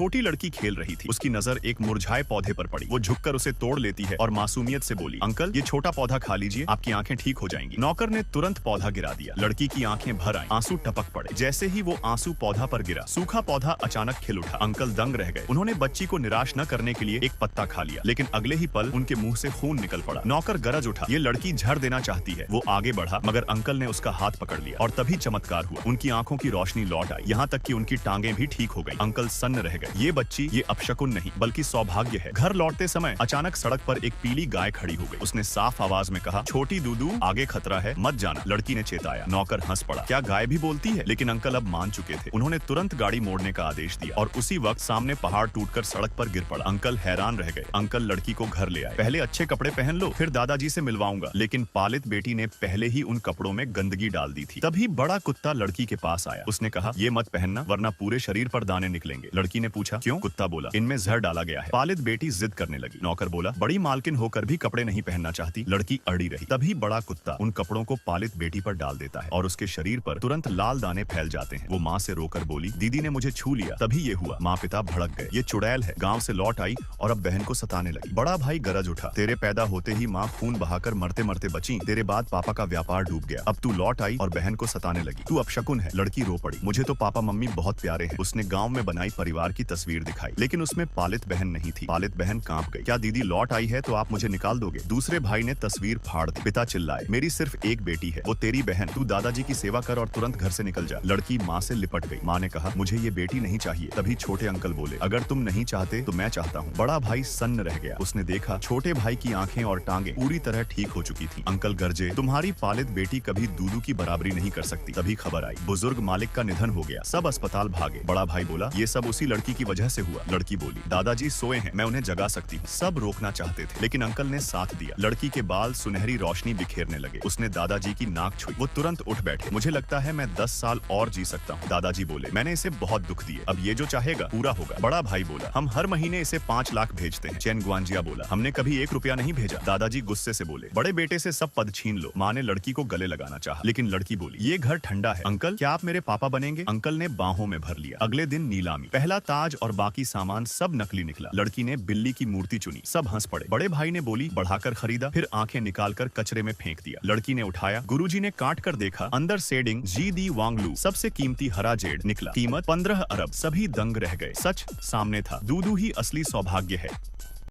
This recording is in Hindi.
छोटी लड़की खेल रही थी। उसकी नजर एक मुरझाए पौधे पर पड़ी। वो झुककर उसे तोड़ लेती है और मासूमियत से बोली, अंकल ये छोटा पौधा खा लीजिए, आपकी आंखें ठीक हो जाएंगी। नौकर ने तुरंत पौधा गिरा दिया। लड़की की आंखें भर आई, आंसू टपक पड़े। जैसे ही वो आंसू पौधा पर गिरा, सूखा पौधा अचानक खिल उठा। अंकल दंग रह गए। उन्होंने बच्ची को निराश न करने के लिए एक पत्ता खा लिया, लेकिन अगले ही पल उनके मुंह से खून निकल पड़ा। नौकर गरज उठा, ये लड़की झड़ देना चाहती है। वो आगे बढ़ा, मगर अंकल ने उसका हाथ पकड़ लिया और तभी चमत्कार हुआ। उनकी आंखों की रोशनी लौट आई, यहाँ तक कि उनकी टांगें भी ठीक हो गई। अंकल सन्न रह गए। ये बच्ची ये अपशकुन नहीं बल्कि सौभाग्य है। घर लौटते समय अचानक सड़क पर एक पीली गाय खड़ी हो गई। उसने साफ आवाज में कहा, छोटी दूदू आगे खतरा है, मत जाना। लड़की ने चेताया। नौकर हंस पड़ा, क्या गाय भी बोलती है? लेकिन अंकल अब मान चुके थे। उन्होंने तुरंत गाड़ी मोड़ने का आदेश दिया और उसी वक्त सामने पहाड़ टूटकर सड़क पर गिर पड़ा। अंकल हैरान रह गए। अंकल लड़की को घर ले आए। पहले अच्छे कपड़े पहन लो, फिर दादाजी से मिलवाऊंगा। लेकिन पालित बेटी ने पहले ही उन कपड़ों में गंदगी डाल दी थी। तभी बड़ा कुत्ता लड़की के पास आया। उसने कहा, ये मत पहनना वरना पूरे शरीर पर दाने निकलेंगे। लड़की ने पूछा, क्यों? कुत्ता बोला, इनमें जहर डाला गया है। पालित बेटी जिद करने लगी। नौकर बोला, बड़ी मालकिन होकर भी कपड़े नहीं पहनना चाहती। लड़की अड़ी रही। तभी बड़ा कुत्ता उन कपड़ों को पालित बेटी पर डाल देता है और उसके शरीर पर तुरंत लाल दाने फैल जाते हैं। वो माँ से रोकर बोली, दीदी ने मुझे छू लिया, तभी ये हुआ। माँ पिता भड़क गए। ये चुड़ैल है, गाँव से लौट आई और अब बहन को सताने लगी। बड़ा भाई गरज उठा, तेरे पैदा होते ही माँ खून बहाकर मरते मरते बची। तेरे बाद पापा का व्यापार डूब गया। अब तू लौट आई और बहन को सताने लगी। तू अपशकुन है। लड़की रो पड़ी। मुझे तो पापा मम्मी बहुत प्यारे हैं। उसने गांव में बनाई परिवार की तस्वीर दिखाई, लेकिन उसमें पालित बहन नहीं थी। पालित बहन कांप गई। क्या दीदी लौट आई है तो आप मुझे निकाल दोगे? दूसरे भाई ने तस्वीर फाड़ दी। पिता चिल्लाए, मेरी सिर्फ एक बेटी है, वो तेरी बहन। तू दादाजी की सेवा कर और तुरंत घर से निकल जा। लड़की माँ से लिपट गई। माँ ने कहा, मुझे ये बेटी नहीं चाहिए। तभी छोटे अंकल बोले, अगर तुम नहीं चाहते तो मैं चाहता हूँ। बड़ा भाई सन्न रह गया। उसने देखा छोटे भाई की आंखें और टांगे पूरी तरह ठीक हो चुकी थी। अंकल गरजे, तुम्हारी पालित बेटी कभी दूदू की बराबरी नहीं कर सकती। तभी खबर आई, बुजुर्ग मालिक का निधन हो गया। सब अस्पताल भागे। बड़ा भाई बोला, ये सब उसी लड़की की वजह से हुआ। लड़की बोली, दादाजी सोए हैं, मैं उन्हें जगा सकती हूँ। सब रोकना चाहते थे, लेकिन अंकल ने साथ दिया। लड़की के बाल सुनहरी रोशनी बिखेरने लगे। उसने दादाजी की नाक छुई। वो तुरंत उठ बैठे। मुझे लगता है मैं 10 साल और जी सकता हूँ। दादाजी बोले, मैंने इसे बहुत दुख दिए, अब ये जो चाहेगा पूरा होगा। बड़ा भाई बोला, हम हर महीने इसे 5 लाख भेजते हैं। चैन ग्वांजिया बोला, हमने कभी 1 रुपया नहीं भेजा। दादाजी गुस्से से बोले, बड़े बेटे से सब पद छीन लो। माँ ने लड़की को गले लगाना चाहा, लेकिन लड़की बोली, ये घर ठंडा है। अंकल क्या आप मेरे पापा बनेंगे? अंकल ने बाहों में भर लिया। अगले दिन नीलामी। पहला ताज और बाकी सामान सब नकली निकला। लड़की ने बिल्ली की मूर्ति चुनी। सब हंस पड़े। बड़े भाई ने बोली, बढ़ाकर खरीदा, फिर आंखें निकालकर कचरे में फेंक दिया। लड़की ने उठाया। गुरुजी ने काट कर देखा, अंदर सेडिंग जी दी वांगलू सबसे कीमती हरा जेड निकला। कीमत 15 अरब। सभी दंग रह गए। सच सामने था, दूदू ही असली सौभाग्य है।